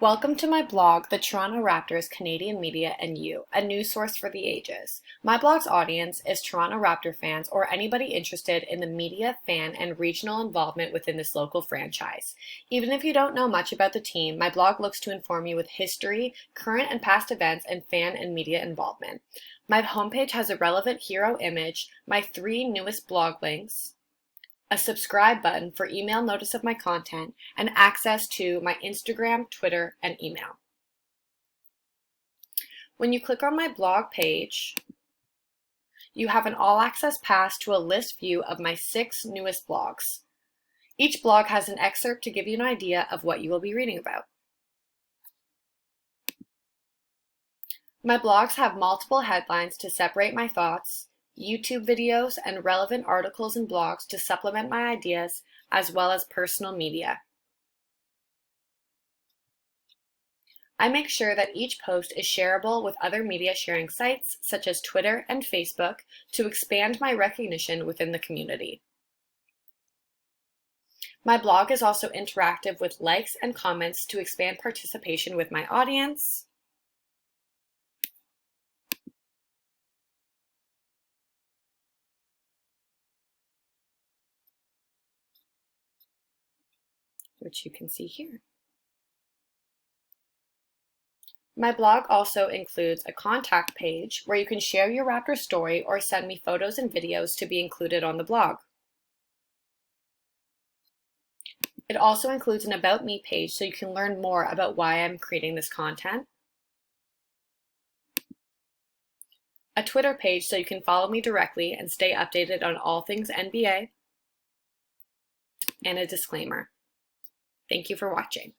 Welcome to my blog, The Toronto Raptors, Canadian Media and You, a news source for the ages. My blog's audience is Toronto Raptor fans or anybody interested in the media, fan, and regional involvement within this local franchise. Even if you don't know much about the team, my blog looks to inform you with history, current and past events, and fan and media involvement. My homepage has a relevant hero image, my 3 newest blog links, a subscribe button for email notice of my content, and access to my Instagram, Twitter, and email. When you click on my blog page, you have an all-access pass to a list view of my 6 newest blogs. Each blog has an excerpt to give you an idea of what you will be reading about. My blogs have multiple headlines to separate my thoughts, YouTube videos, and relevant articles and blogs to supplement my ideas, as well as personal media. I make sure that each post is shareable with other media sharing sites, such as Twitter and Facebook, to expand my recognition within the community. My blog is also interactive with likes and comments to expand participation with my audience. Which you can see here. My blog also includes a contact page where you can share your Raptor story or send me photos and videos to be included on the blog. It also includes an About Me page so you can learn more about why I'm creating this content, a Twitter page so you can follow me directly and stay updated on all things NBA, and a disclaimer. Thank you for watching.